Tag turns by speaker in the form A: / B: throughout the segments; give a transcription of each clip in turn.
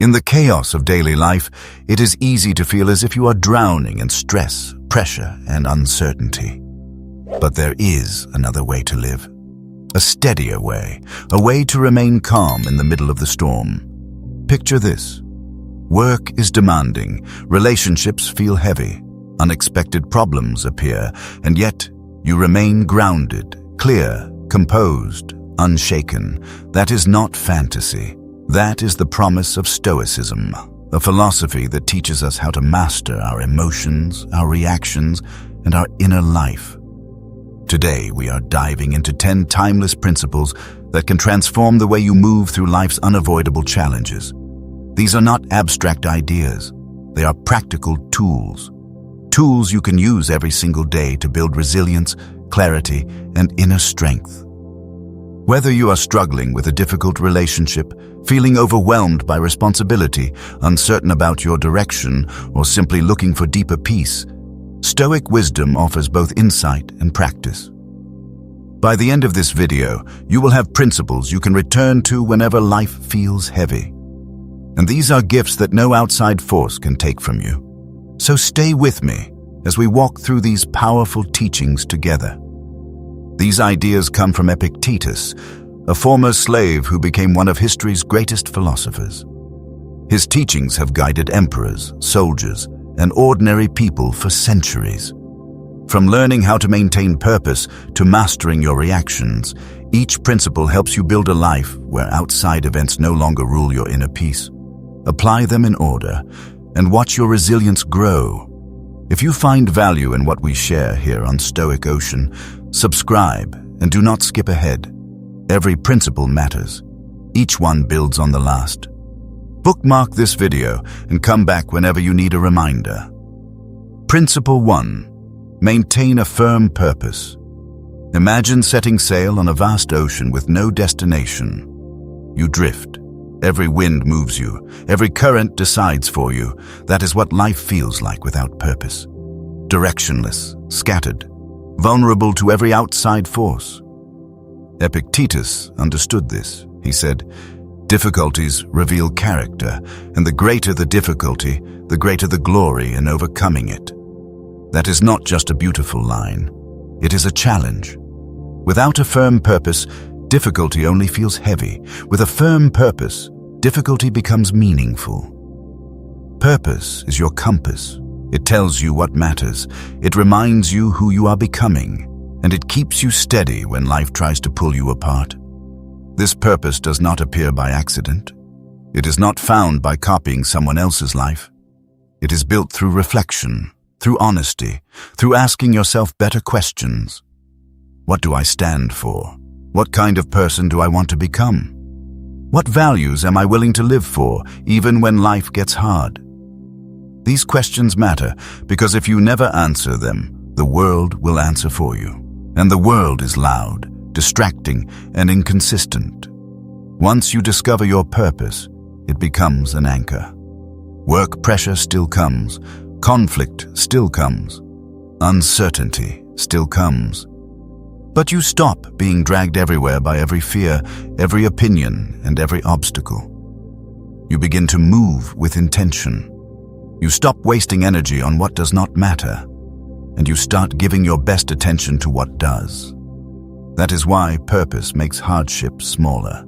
A: In the chaos of daily life, it is easy to feel as if you are drowning in stress, pressure, and uncertainty. But there is another way to live. A steadier way, a way to remain calm in the middle of the storm. Picture this. Work is demanding, relationships feel heavy, unexpected problems appear, and yet you remain grounded, clear, composed, unshaken. That is not fantasy. That is the promise of Stoicism, a philosophy that teaches us how to master our emotions, our reactions, and our inner life. Today, we are diving into 10 timeless principles that can transform the way you move through life's unavoidable challenges. These are not abstract ideas. They are practical tools. Tools you can use every single day to build resilience, clarity, and inner strength. Whether you are struggling with a difficult relationship, feeling overwhelmed by responsibility, uncertain about your direction, or simply looking for deeper peace, Stoic wisdom offers both insight and practice. By the end of this video, you will have principles you can return to whenever life feels heavy. And these are gifts that no outside force can take from you. So stay with me as we walk through these powerful teachings together. These ideas come from Epictetus, a former slave who became one of history's greatest philosophers. His teachings have guided emperors, soldiers, and ordinary people for centuries. From learning how to maintain purpose to mastering your reactions, each principle helps you build a life where outside events no longer rule your inner peace. Apply them in order, and watch your resilience grow. If you find value in what we share here on Stoic Ocean, subscribe and do not skip ahead. Every principle matters. Each one builds on the last. Bookmark this video and come back whenever you need a reminder. Principle 1. Maintain a firm purpose. Imagine setting sail on a vast ocean with no destination. You drift. Every wind moves you. Every current decides for you. That is what life feels like without purpose. Directionless, scattered, vulnerable to every outside force. Epictetus understood this. He said, "Difficulties reveal character, and the greater the difficulty, the greater the glory in overcoming it." That is not just a beautiful line. It is a challenge. Without a firm purpose, difficulty only feels heavy. With a firm purpose, difficulty becomes meaningful. Purpose is your compass. It tells you what matters. It reminds you who you are becoming, and it keeps you steady when life tries to pull you apart. This purpose does not appear by accident. It is not found by copying someone else's life. It is built through reflection, through honesty, through asking yourself better questions. What do I stand for? What kind of person do I want to become? What values am I willing to live for, even when life gets hard? These questions matter because if you never answer them, the world will answer for you. And the world is loud, distracting, and inconsistent. Once you discover your purpose, it becomes an anchor. Work pressure still comes, conflict still comes, uncertainty still comes. But you stop being dragged everywhere by every fear, every opinion, and every obstacle. You begin to move with intention. You stop wasting energy on what does not matter, and you start giving your best attention to what does. That is why purpose makes hardship smaller.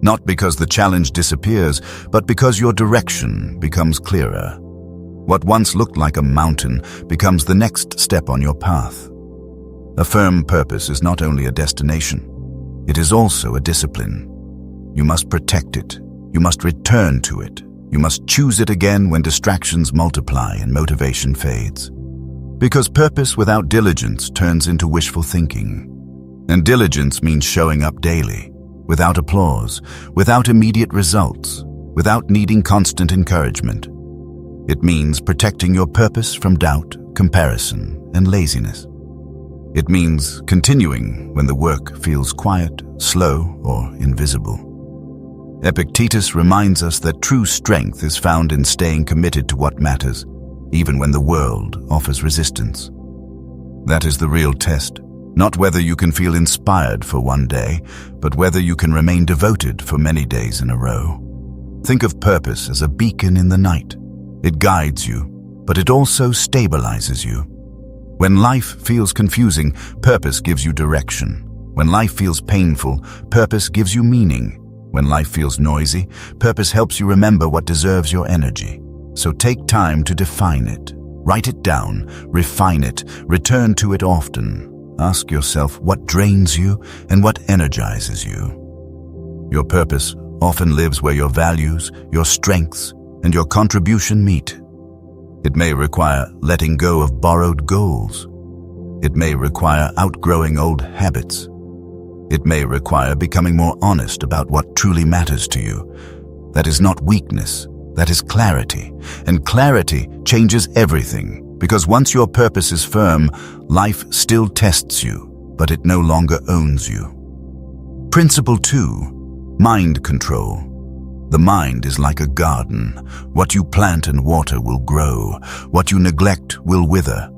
A: Not because the challenge disappears, but because your direction becomes clearer. What once looked like a mountain becomes the next step on your path. A firm purpose is not only a destination, it is also a discipline. You must protect it. You must return to it. You must choose it again when distractions multiply and motivation fades. Because purpose without diligence turns into wishful thinking. And diligence means showing up daily, without applause, without immediate results, without needing constant encouragement. It means protecting your purpose from doubt, comparison, and laziness. It means continuing when the work feels quiet, slow, or invisible. Epictetus reminds us that true strength is found in staying committed to what matters, even when the world offers resistance. That is the real test, not whether you can feel inspired for one day, but whether you can remain devoted for many days in a row. Think of purpose as a beacon in the night. It guides you, but it also stabilizes you. When life feels confusing, purpose gives you direction. When life feels painful, purpose gives you meaning. When life feels noisy, purpose helps you remember what deserves your energy. So take time to define it. Write it down, refine it, return to it often. Ask yourself what drains you and what energizes you. Your purpose often lives where your values, your strengths, and your contribution meet. It may require letting go of borrowed goals. It may require outgrowing old habits. It may require becoming more honest about what truly matters to you. That is not weakness, that is clarity. And clarity changes everything, because once your purpose is firm, life still tests you, but it no longer owns you. Principle 2, mind control. The mind is like a garden. What you plant and water will grow. What you neglect will wither.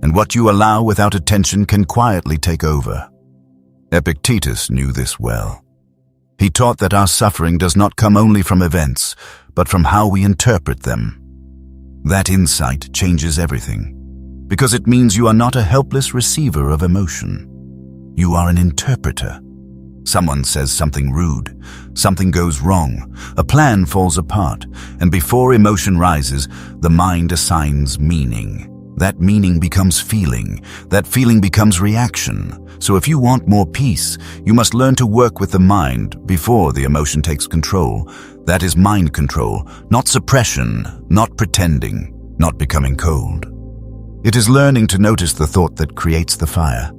A: And what you allow without attention can quietly take over. Epictetus knew this well. He taught that our suffering does not come only from events, but from how we interpret them. That insight changes everything, because it means you are not a helpless receiver of emotion. You are an interpreter. Someone says something rude, something goes wrong, a plan falls apart, and before emotion rises, the mind assigns meaning. That meaning becomes feeling. That feeling becomes reaction. So if you want more peace, you must learn to work with the mind before the emotion takes control. That is mind control, not suppression, not pretending, not becoming cold. It is learning to notice the thought that creates the fire,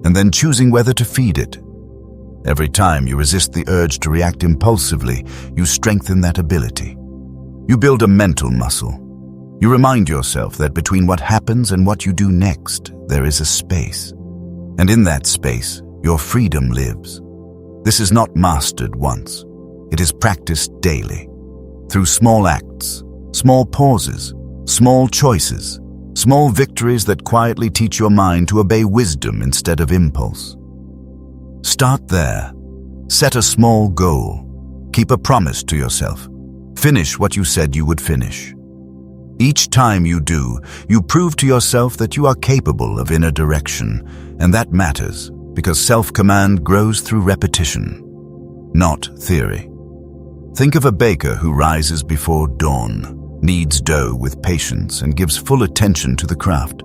A: and then choosing whether to feed it. Every time you resist the urge to react impulsively, you strengthen that ability. You build a mental muscle. You remind yourself that between what happens and what you do next, there is a space. And in that space, your freedom lives. This is not mastered once. It is practiced daily. Through small acts, small pauses, small choices, small victories that quietly teach your mind to obey wisdom instead of impulse. Start there. Set a small goal. Keep a promise to yourself. Finish what you said you would finish. Each time you do, you prove to yourself that you are capable of inner direction, and that matters because self-command grows through repetition, not theory. Think of a baker who rises before dawn, kneads dough with patience, and gives full attention to the craft.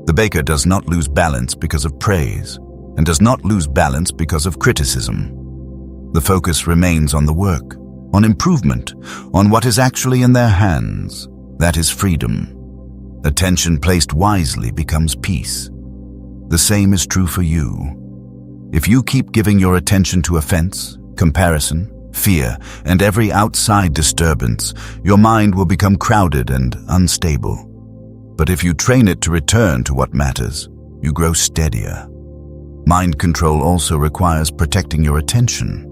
A: The baker does not lose balance because of praise, and does not lose balance because of criticism. The focus remains on the work, on improvement, on what is actually in their hands. That is freedom. Attention placed wisely becomes peace. The same is true for you. If you keep giving your attention to offense, comparison, fear, and every outside disturbance, your mind will become crowded and unstable. But if you train it to return to what matters, you grow steadier. Mind control also requires protecting your attention.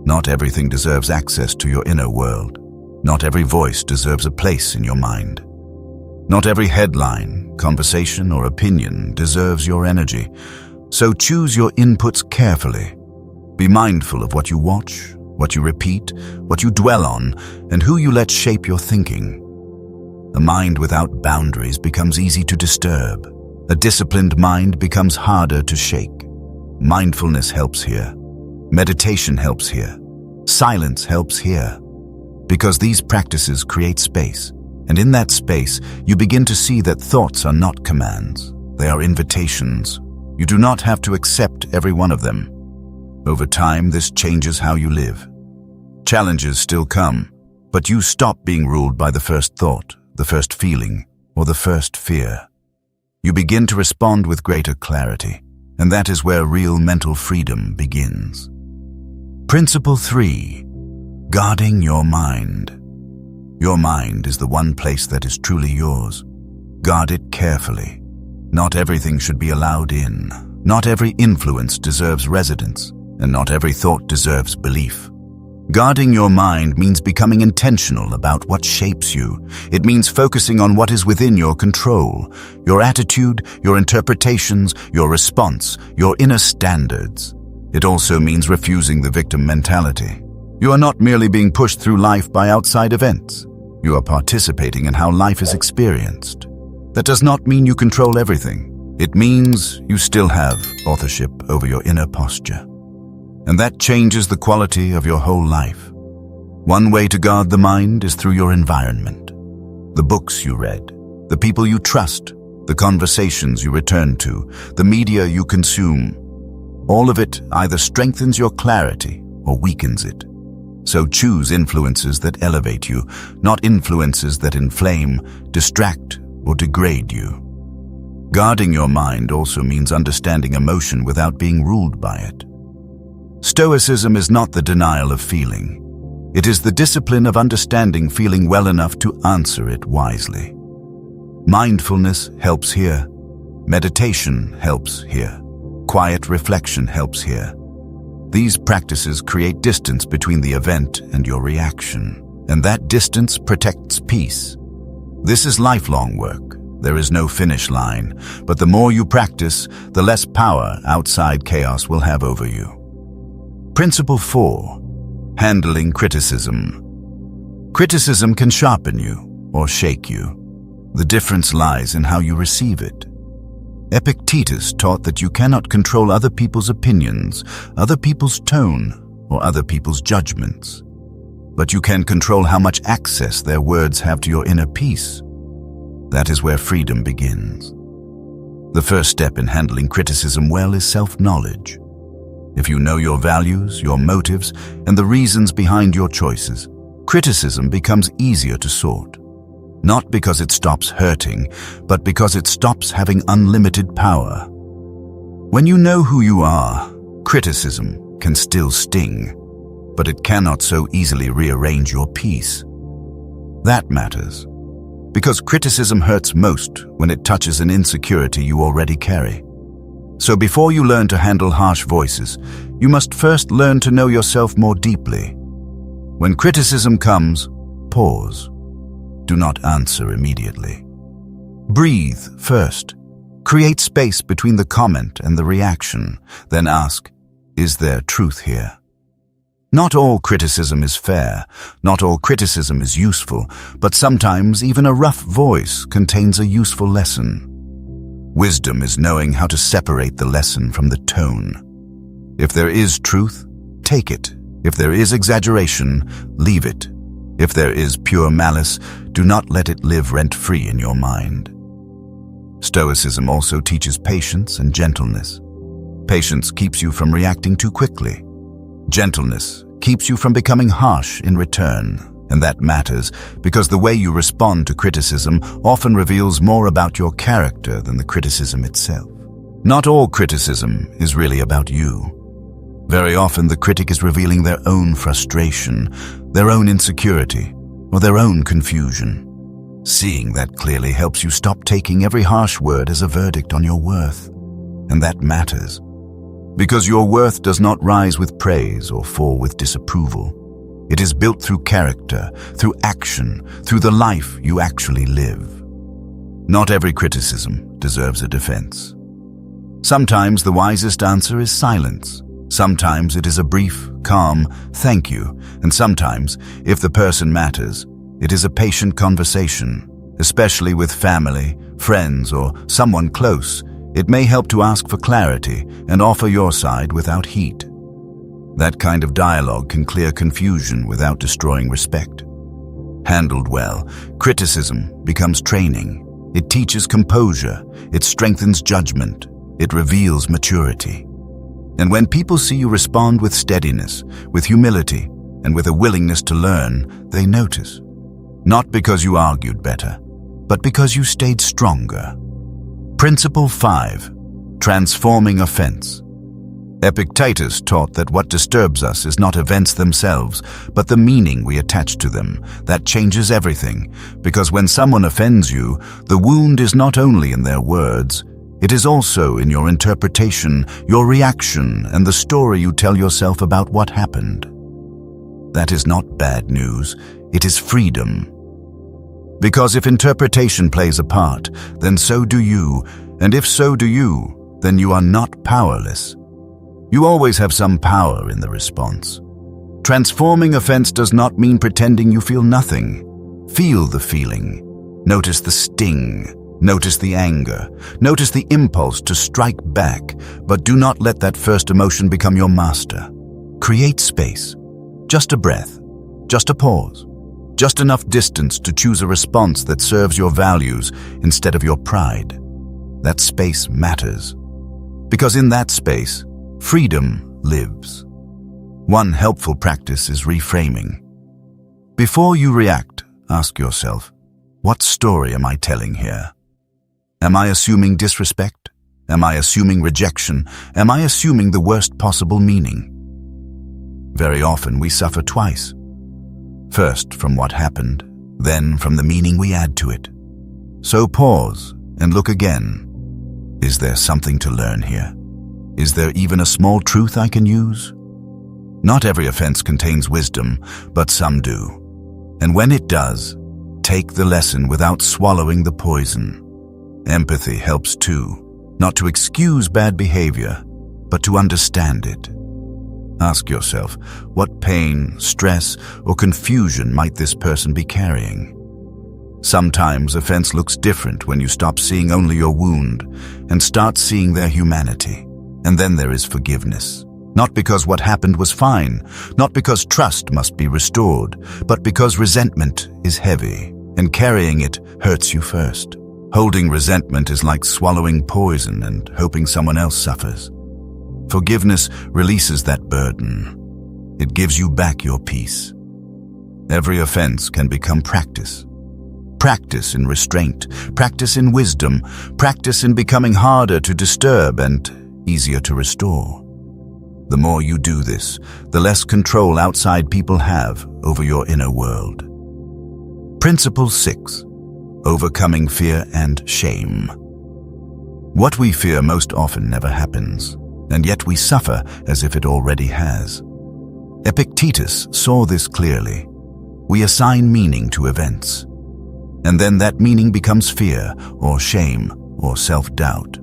A: Not everything deserves access to your inner world. Not every voice deserves a place in your mind. Not every headline, conversation, or opinion deserves your energy. So choose your inputs carefully. Be mindful of what you watch, what you repeat, what you dwell on, and who you let shape your thinking. A mind without boundaries becomes easy to disturb. A disciplined mind becomes harder to shake. Mindfulness helps here. Meditation helps here. Silence helps here. Because these practices create space, and in that space, you begin to see that thoughts are not commands. They are invitations. You do not have to accept every one of them. Over time, this changes how you live. Challenges still come, but you stop being ruled by the first thought, the first feeling, or the first fear. You begin to respond with greater clarity, and that is where real mental freedom begins. Principle 3. Guarding your mind. Your mind is the one place that is truly yours. Guard it carefully. Not everything should be allowed in. Not every influence deserves residence, and not every thought deserves belief. Guarding your mind means becoming intentional about what shapes you. It means focusing on what is within your control, your attitude, your interpretations, your response, your inner standards. It also means refusing the victim mentality. You are not merely being pushed through life by outside events. You are participating in how life is experienced. That does not mean you control everything. It means you still have authorship over your inner posture. And that changes the quality of your whole life. One way to guard the mind is through your environment. The books you read, the people you trust, the conversations you return to, the media you consume. All of it either strengthens your clarity or weakens it. So choose influences that elevate you, not influences that inflame, distract, or degrade you. Guarding your mind also means understanding emotion without being ruled by it. Stoicism is not the denial of feeling. It is the discipline of understanding feeling well enough to answer it wisely. Mindfulness helps here. Meditation helps here. Quiet reflection helps here. These practices create distance between the event and your reaction, and that distance protects peace. This is lifelong work. There is no finish line, but the more you practice, the less power outside chaos will have over you. Principle 4. Handling criticism. Criticism can sharpen you or shake you. The difference lies in how you receive it. Epictetus taught that you cannot control other people's opinions, other people's tone, or other people's judgments. But you can control how much access their words have to your inner peace. That is where freedom begins. The first step in handling criticism well is self-knowledge. If you know your values, your motives, and the reasons behind your choices, criticism becomes easier to sort. Not because it stops hurting, but because it stops having unlimited power. When you know who you are, criticism can still sting, but it cannot so easily rearrange your peace. That matters, because criticism hurts most when it touches an insecurity you already carry. So before you learn to handle harsh voices, you must first learn to know yourself more deeply. When criticism comes, pause. Do not answer immediately. Breathe first. Create space between the comment and the reaction. Then ask, is there truth here? Not all criticism is fair. Not all criticism is useful. But sometimes even a rough voice contains a useful lesson. Wisdom is knowing how to separate the lesson from the tone. If there is truth, take it. If there is exaggeration, leave it. If there is pure malice, do not let it live rent-free in your mind. Stoicism also teaches patience and gentleness. Patience keeps you from reacting too quickly. Gentleness keeps you from becoming harsh in return, and that matters because the way you respond to criticism often reveals more about your character than the criticism itself. Not all criticism is really about you. Very often the critic is revealing their own frustration, their own insecurity, or their own confusion. Seeing that clearly helps you stop taking every harsh word as a verdict on your worth. And that matters, because your worth does not rise with praise or fall with disapproval. It is built through character, through action, through the life you actually live. Not every criticism deserves a defense. Sometimes the wisest answer is silence. Sometimes it is a brief, calm, thank you, and sometimes, if the person matters, it is a patient conversation, especially with family, friends, or someone close. It may help to ask for clarity and offer your side without heat. That kind of dialogue can clear confusion without destroying respect. Handled well, criticism becomes training. It teaches composure, it strengthens judgment, it reveals maturity. And when people see you respond with steadiness, with humility, and with a willingness to learn, they notice. Not because you argued better, but because you stayed stronger. Principle 5. Transforming offense. Epictetus taught that what disturbs us is not events themselves, but the meaning we attach to them. That changes everything, because when someone offends you, the wound is not only in their words, it is also in your interpretation, your reaction, and the story you tell yourself about what happened. That is not bad news, it is freedom. Because if interpretation plays a part, then so do you, and if so do you, then you are not powerless. You always have some power in the response. Transforming offense does not mean pretending you feel nothing. Feel the feeling. Notice the sting. Notice the anger. Notice the impulse to strike back, but do not let that first emotion become your master. Create space. Just a breath. Just a pause. Just enough distance to choose a response that serves your values instead of your pride. That space matters. Because in that space, freedom lives. One helpful practice is reframing. Before you react, ask yourself, what story am I telling here? Am I assuming disrespect? Am I assuming rejection? Am I assuming the worst possible meaning? Very often we suffer twice. First from what happened, then from the meaning we add to it. So pause and look again. Is there something to learn here? Is there even a small truth I can use? Not every offense contains wisdom, but some do. And when it does, take the lesson without swallowing the poison. Empathy helps too, not to excuse bad behavior, but to understand it. Ask yourself, what pain, stress, or confusion might this person be carrying? Sometimes offense looks different when you stop seeing only your wound and start seeing their humanity. And then there is forgiveness. Not because what happened was fine, not because trust must be restored, but because resentment is heavy, and carrying it hurts you first. Holding resentment is like swallowing poison and hoping someone else suffers. Forgiveness releases that burden. It gives you back your peace. Every offense can become practice. Practice in restraint, practice in wisdom, practice in becoming harder to disturb and easier to restore. The more you do this, the less control outside people have over your inner world. Principle 6. Overcoming fear and shame. What we fear most often never happens, and yet we suffer as if it already has. Epictetus saw this clearly. We assign meaning to events, and then that meaning becomes fear or shame or self-doubt.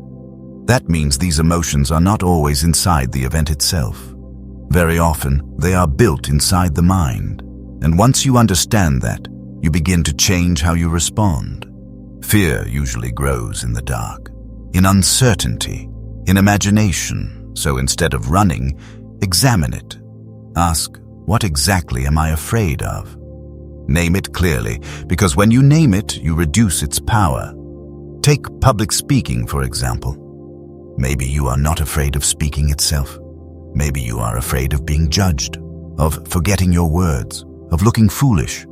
A: That means these emotions are not always inside the event itself. Very often, they are built inside the mind, and once you understand that, you begin to change how you respond. Fear usually grows in the dark, in uncertainty, in imagination. So instead of running, examine it. Ask, what exactly am I afraid of? Name it clearly, because when you name it, you reduce its power. Take public speaking, for example. Maybe you are not afraid of speaking itself. Maybe you are afraid of being judged, of forgetting your words, of looking foolish.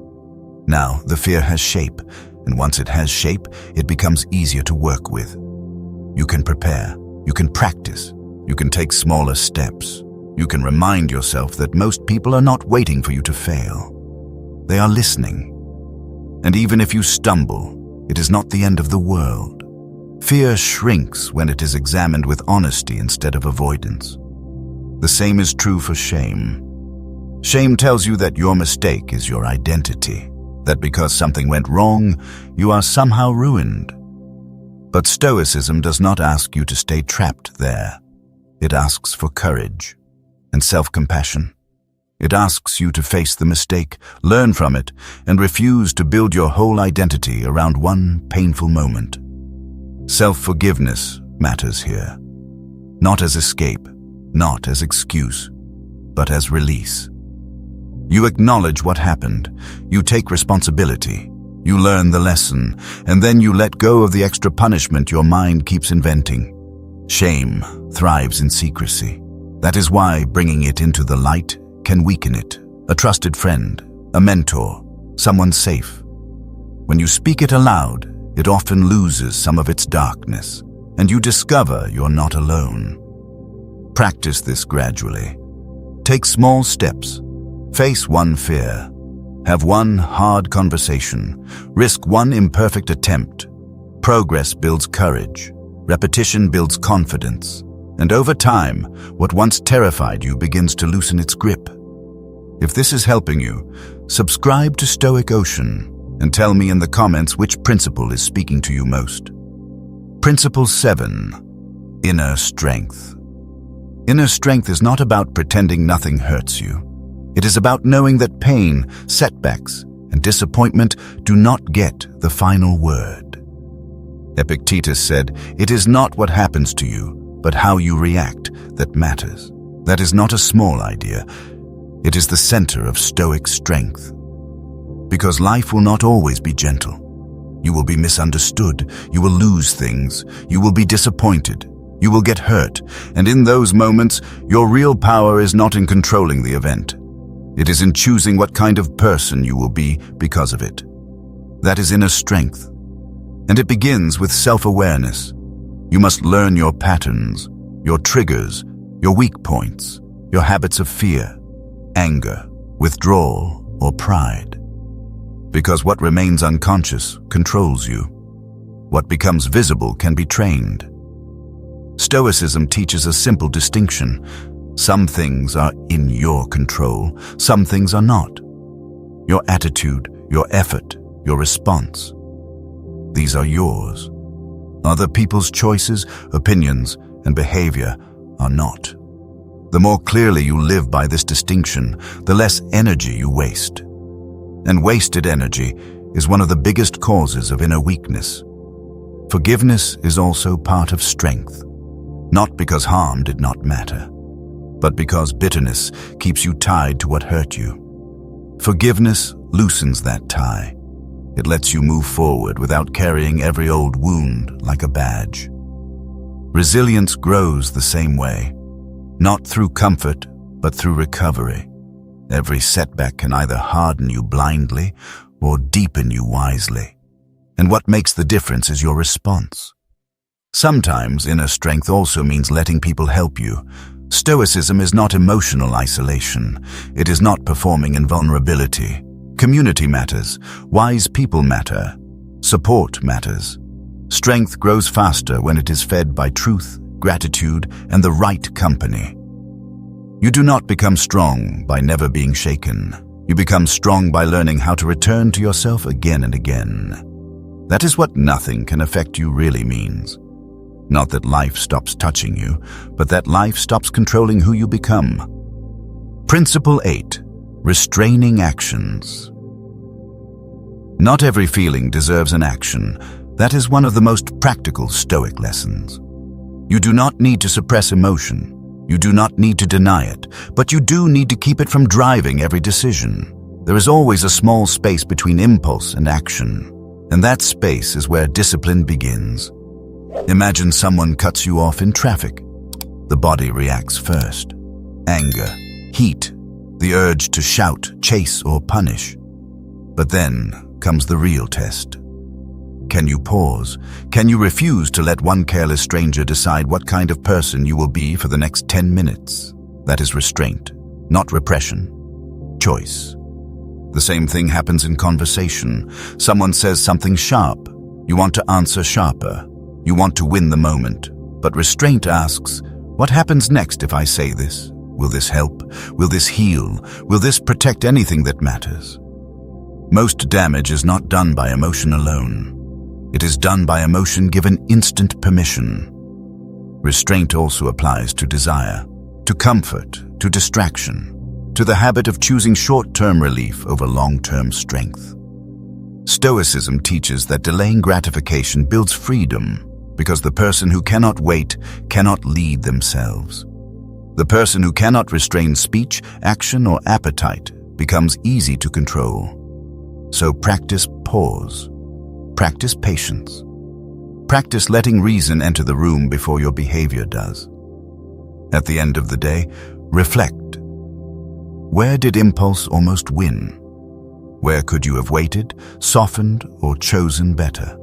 A: Now, the fear has shape, and once it has shape, it becomes easier to work with. You can prepare, you can practice, you can take smaller steps. You can remind yourself that most people are not waiting for you to fail. They are listening. And even if you stumble, it is not the end of the world. Fear shrinks when it is examined with honesty instead of avoidance. The same is true for shame. Shame tells you that your mistake is your identity, that because something went wrong, you are somehow ruined. But Stoicism does not ask you to stay trapped there. It asks for courage and self-compassion. It asks you to face the mistake, learn from it, and refuse to build your whole identity around one painful moment. Self-forgiveness matters here. Not as escape, not as excuse, but as release. You acknowledge what happened, you take responsibility, you learn the lesson, and then you let go of the extra punishment your mind keeps inventing. Shame thrives in secrecy. That is why bringing it into the light can weaken it. A trusted friend, a mentor, someone safe. When you speak it aloud, it often loses some of its darkness, and you discover you're not alone. Practice this gradually. Take small steps. Face one fear. Have one hard conversation. Risk one imperfect attempt. Progress builds courage. Repetition builds confidence. And over time, what once terrified you begins to loosen its grip. If this is helping you, subscribe to Stoic Ocean and tell me in the comments which principle is speaking to you most. Principle 7. Inner strength. Inner strength is not about pretending nothing hurts you. It is about knowing that pain, setbacks, and disappointment do not get the final word. Epictetus said, "It is not what happens to you, but how you react that matters." That is not a small idea. It is the center of Stoic strength. Because life will not always be gentle. You will be misunderstood. You will lose things. You will be disappointed. You will get hurt. And in those moments, your real power is not in controlling the event. It is in choosing what kind of person you will be because of it. That is inner strength. And it begins with self-awareness. You must learn your patterns, your triggers, your weak points, your habits of fear, anger, withdrawal, or pride. Because what remains unconscious controls you. What becomes visible can be trained. Stoicism teaches a simple distinction. Some things are in your control, some things are not. Your attitude, your effort, your response. These are yours. Other people's choices, opinions, and behavior are not. The more clearly you live by this distinction, the less energy you waste. And wasted energy is one of the biggest causes of inner weakness. Forgiveness is also part of strength, not because harm did not matter, but because bitterness keeps you tied to what hurt you. Forgiveness loosens that tie. It lets you move forward without carrying every old wound like a badge. Resilience grows the same way, not through comfort, but through recovery. Every setback can either harden you blindly or deepen you wisely. And what makes the difference is your response. Sometimes inner strength also means letting people help you. Stoicism is not emotional isolation. It is not performing in vulnerability. Community matters. Wise people matter. Support matters. Strength grows faster when it is fed by truth, gratitude, and the right company. You do not become strong by never being shaken. You become strong by learning how to return to yourself again and again. That is what nothing can affect you really means. Not that life stops touching you, but that life stops controlling who you become. Principle 8. Restraining actions. Not every feeling deserves an action. That is one of the most practical Stoic lessons. You do not need to suppress emotion. You do not need to deny it, but you do need to keep it from driving every decision. There is always a small space between impulse and action, and that space is where discipline begins. Imagine someone cuts you off in traffic. The body reacts first. Anger, heat, the urge to shout, chase, or punish. But then comes the real test. Can you pause? Can you refuse to let one careless stranger decide what kind of person you will be for the next 10 minutes? That is restraint, not repression. Choice. The same thing happens in conversation. Someone says something sharp. You want to answer sharper. You want to win the moment. But restraint asks, what happens next if I say this? Will this help? Will this heal? Will this protect anything that matters? Most damage is not done by emotion alone. It is done by emotion given instant permission. Restraint also applies to desire, to comfort, to distraction, to the habit of choosing short-term relief over long-term strength. Stoicism teaches that delaying gratification builds freedom because the person who cannot wait cannot lead themselves. The person who cannot restrain speech, action, or appetite becomes easy to control. So practice pause. Practice patience. Practice letting reason enter the room before your behavior does. At the end of the day, reflect. Where did impulse almost win? Where could you have waited, softened, or chosen better?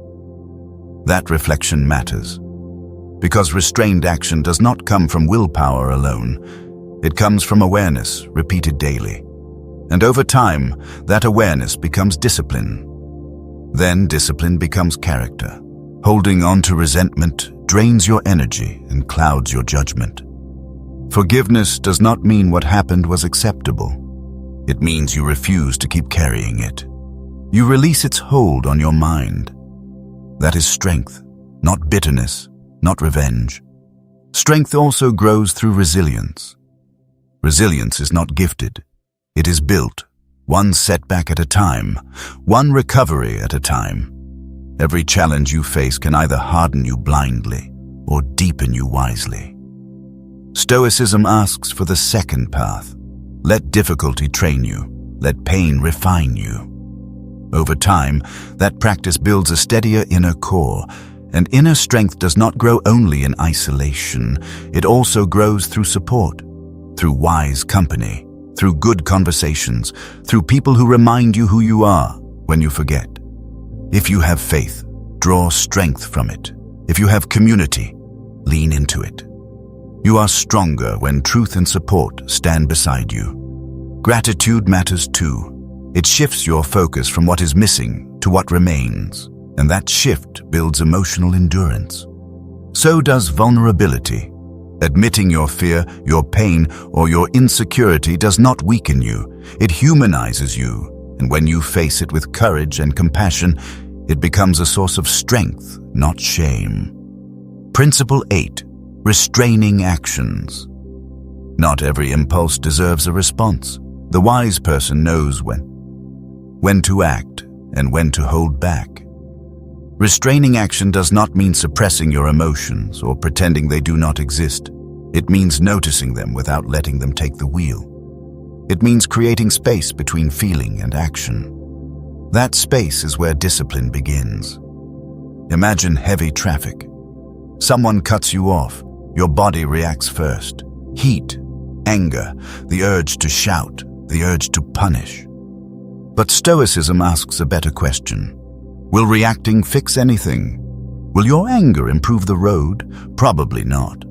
A: That reflection matters, because restrained action does not come from willpower alone. It comes from awareness repeated daily. And over time, that awareness becomes discipline. Then discipline becomes character. Holding on to resentment drains your energy and clouds your judgment. Forgiveness does not mean what happened was acceptable. It means you refuse to keep carrying it. You release its hold on your mind. That is strength, not bitterness, not revenge. Strength also grows through resilience. Resilience is not gifted. It is built, one setback at a time, one recovery at a time. Every challenge you face can either harden you blindly or deepen you wisely. Stoicism asks for the second path. Let difficulty train you. Let pain refine you. Over time, that practice builds a steadier inner core, and inner strength does not grow only in isolation. It also grows through support, through wise company, through good conversations, through people who remind you who you are when you forget. If you have faith, draw strength from it. If you have community, lean into it. You are stronger when truth and support stand beside you. Gratitude matters too. It shifts your focus from what is missing to what remains, and that shift builds emotional endurance. So does vulnerability. Admitting your fear, your pain, or your insecurity does not weaken you. It humanizes you, and when you face it with courage and compassion, it becomes a source of strength, not shame. Principle 8. Restraining actions. Not every impulse deserves a response. The wise person knows when to act and when to hold back. Restraining action does not mean suppressing your emotions or pretending they do not exist. It means noticing them without letting them take the wheel. It means creating space between feeling and action. That space is where discipline begins. Imagine heavy traffic. Someone cuts you off. Your body reacts first. Heat, anger, the urge to shout, the urge to punish. But Stoicism asks a better question. Will reacting fix anything? Will your anger improve the road? Probably not.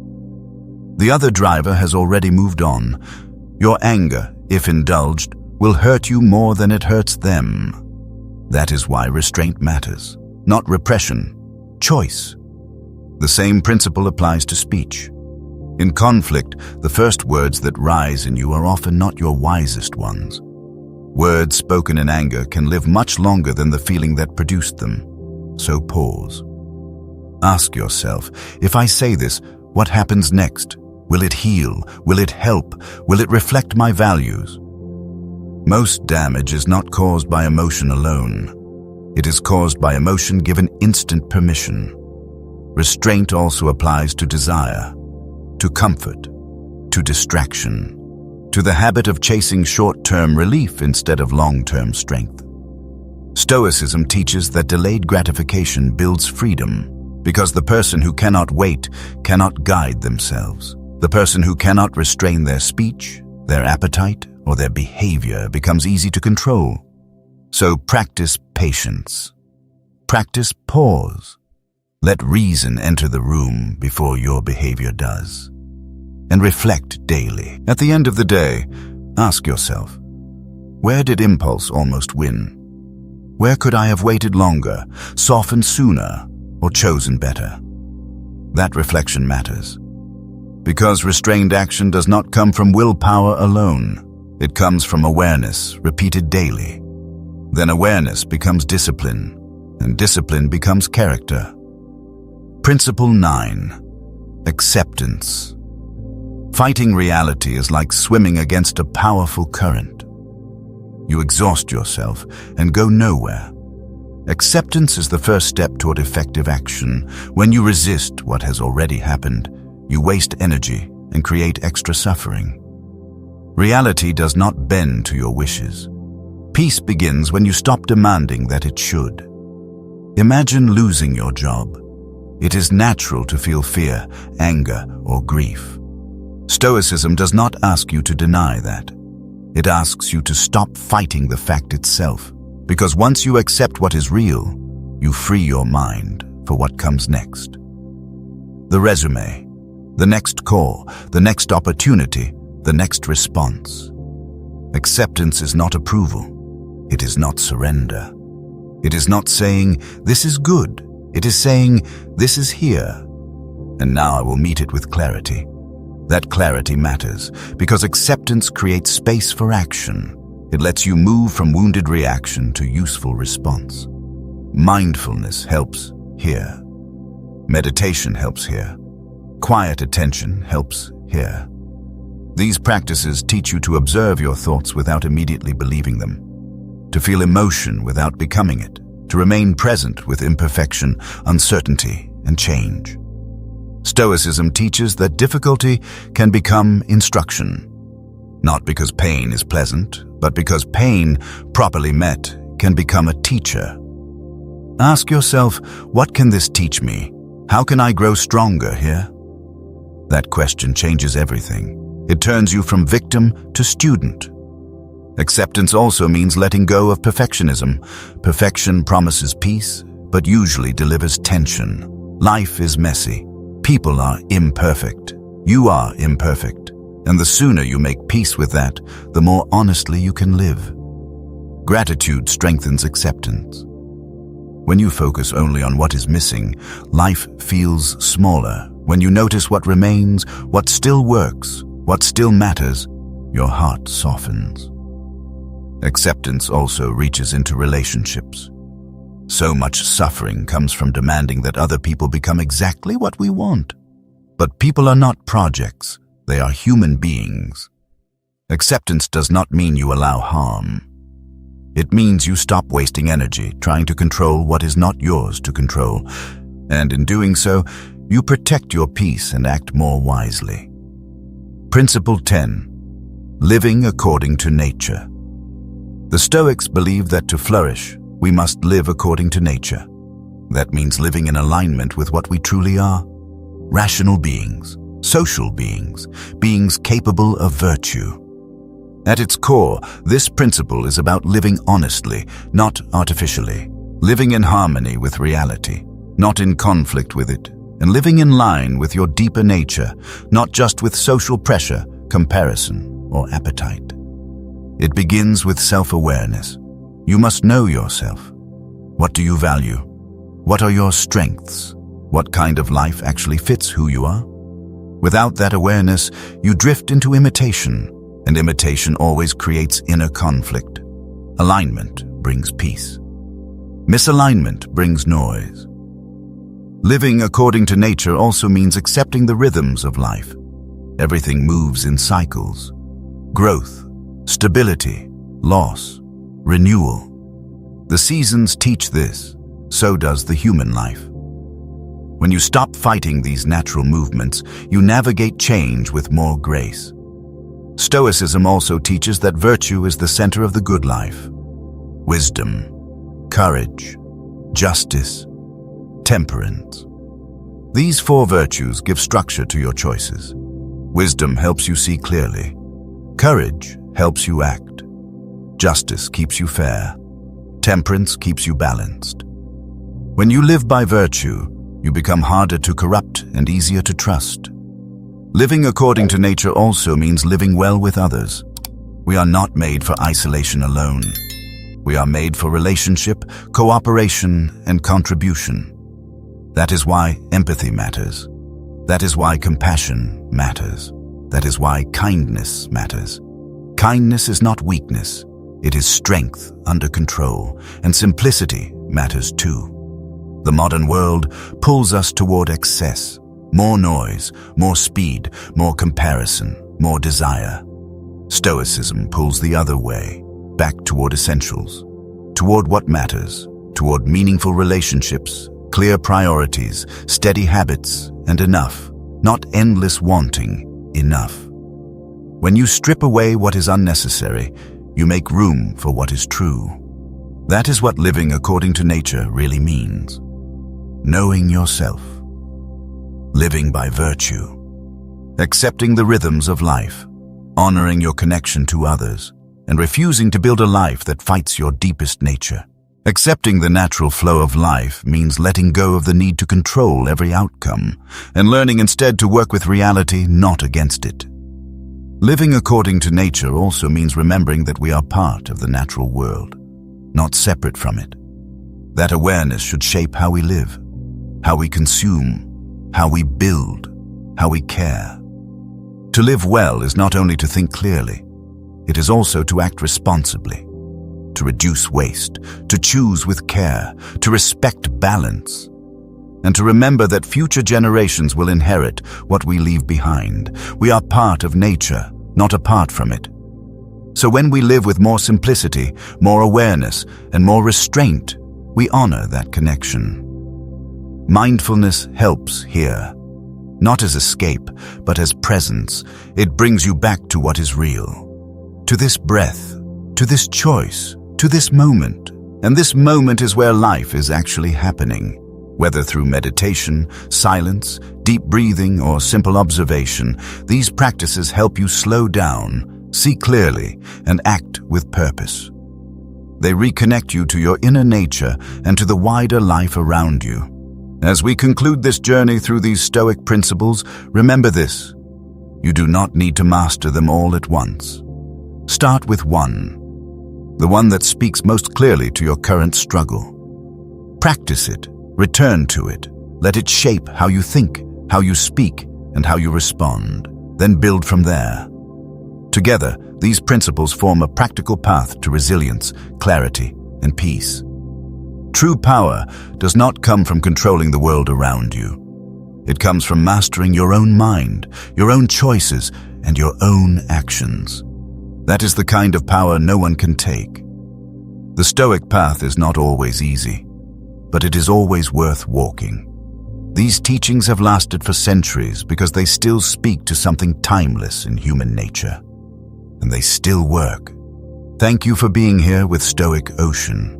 A: The other driver has already moved on. Your anger, if indulged, will hurt you more than it hurts them. That is why restraint matters. Not repression, choice. The same principle applies to speech. In conflict, the first words that rise in you are often not your wisest ones. Words spoken in anger can live much longer than the feeling that produced them. So pause. Ask yourself, if I say this, what happens next? Will it heal? Will it help? Will it reflect my values? Most damage is not caused by emotion alone. It is caused by emotion given instant permission. Restraint also applies to desire, to comfort, to distraction, to the habit of chasing short-term relief instead of long-term strength. Stoicism teaches that delayed gratification builds freedom, because the person who cannot wait cannot guide themselves. The person who cannot restrain their speech, their appetite, or their behavior becomes easy to control. So practice patience. Practice pause. Let reason enter the room before your behavior does. And reflect daily. At the end of the day, ask yourself, where did impulse almost win? Where could I have waited longer, softened sooner, or chosen better? That reflection matters. Because restrained action does not come from willpower alone. It comes from awareness, repeated daily. Then awareness becomes discipline, and discipline becomes character. Principle 9. Acceptance. Fighting reality is like swimming against a powerful current. You exhaust yourself and go nowhere. Acceptance is the first step toward effective action. When you resist what has already happened, you waste energy and create extra suffering. Reality does not bend to your wishes. Peace begins when you stop demanding that it should. Imagine losing your job. It is natural to feel fear, anger, or grief. Stoicism does not ask you to deny that. It asks you to stop fighting the fact itself, because once you accept what is real, you free your mind for what comes next. The resume, the next call, the next opportunity, the next response. Acceptance is not approval. It is not surrender. It is not saying, "This is good." It is saying, "This is here, and now I will meet it with clarity." That clarity matters, because acceptance creates space for action. It lets you move from wounded reaction to useful response. Mindfulness helps here. Meditation helps here. Quiet attention helps here. These practices teach you to observe your thoughts without immediately believing them, to feel emotion without becoming it, to remain present with imperfection, uncertainty, and change. Stoicism teaches that difficulty can become instruction, not because pain is pleasant, but because pain, properly met, can become a teacher. Ask yourself, what can this teach me? How can I grow stronger here? That question changes everything. It turns you from victim to student. Acceptance also means letting go of perfectionism. Perfection promises peace, but usually delivers tension. Life is messy. People are imperfect. You are imperfect. And the sooner you make peace with that, the more honestly you can live. Gratitude strengthens acceptance. When you focus only on what is missing, life feels smaller. When you notice what remains, what still works, what still matters, your heart softens. Acceptance also reaches into relationships. So much suffering comes from demanding that other people become exactly what we want. But people are not projects. They are human beings. Acceptance does not mean you allow harm. It means you stop wasting energy trying to control what is not yours to control. And in doing so, you protect your peace and act more wisely. Principle 10. Living according to nature. The Stoics believe that to flourish, we must live according to nature. That means living in alignment with what we truly are. Rational beings, social beings, beings capable of virtue. At its core, this principle is about living honestly, not artificially. Living in harmony with reality, not in conflict with it. And living in line with your deeper nature, not just with social pressure, comparison, or appetite. It begins with self-awareness. You must know yourself. What do you value? What are your strengths? What kind of life actually fits who you are? Without that awareness, you drift into imitation, and imitation always creates inner conflict. Alignment brings peace. Misalignment brings noise. Living according to nature also means accepting the rhythms of life. Everything moves in cycles. Growth, stability, loss, renewal. The seasons teach this, so does the human life. When you stop fighting these natural movements, you navigate change with more grace. Stoicism also teaches that virtue is the center of the good life. Wisdom, courage, justice, temperance. These 4 virtues give structure to your choices. Wisdom helps you see clearly. Courage helps you act. Justice keeps you fair. Temperance keeps you balanced. When you live by virtue, you become harder to corrupt and easier to trust. Living according to nature also means living well with others. We are not made for isolation alone. We are made for relationship, cooperation, and contribution. That is why empathy matters. That is why compassion matters. That is why kindness matters. Kindness is not weakness. It is strength under control, and simplicity matters too. The modern world pulls us toward excess. More noise, more speed, more comparison, more desire. Stoicism pulls the other way, back toward essentials, toward what matters, toward meaningful relationships, clear priorities, steady habits, and enough, not endless wanting, enough. When you strip away what is unnecessary, you make room for what is true. That is what living according to nature really means. Knowing yourself. Living by virtue. Accepting the rhythms of life. Honoring your connection to others. And refusing to build a life that fights your deepest nature. Accepting the natural flow of life means letting go of the need to control every outcome, and learning instead to work with reality, not against it. Living according to nature also means remembering that we are part of the natural world, not separate from it. That awareness should shape how we live, how we consume, how we build, how we care. To live well is not only to think clearly, it is also to act responsibly. To reduce waste, to choose with care, to respect balance, and to remember that future generations will inherit what we leave behind. We are part of nature, not apart from it. So when we live with more simplicity, more awareness, and more restraint, we honor that connection. Mindfulness helps here. Not as escape, but as presence. It brings you back to what is real. To this breath, to this choice, to this moment. And this moment is where life is actually happening. Whether through meditation, silence, deep breathing, or simple observation, these practices help you slow down, see clearly, and act with purpose. They reconnect you to your inner nature and to the wider life around you. As we conclude this journey through these Stoic principles, remember this: you do not need to master them all at once. Start with one, the one that speaks most clearly to your current struggle. Practice it, return to it, let it shape how you think, how you speak, and how you respond. Then build from there. Together, these principles form a practical path to resilience, clarity, and peace. True power does not come from controlling the world around you. It comes from mastering your own mind, your own choices, and your own actions. That is the kind of power no one can take. The Stoic path is not always easy, but it is always worth walking. These teachings have lasted for centuries because they still speak to something timeless in human nature. And they still work. Thank you for being here with Stoic Ocean.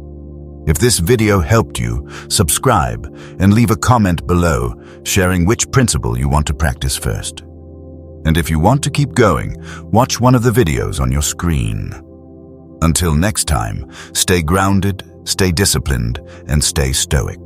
A: If this video helped you, subscribe and leave a comment below sharing which principle you want to practice first. And if you want to keep going, watch one of the videos on your screen. Until next time, stay grounded, stay disciplined, and stay stoic.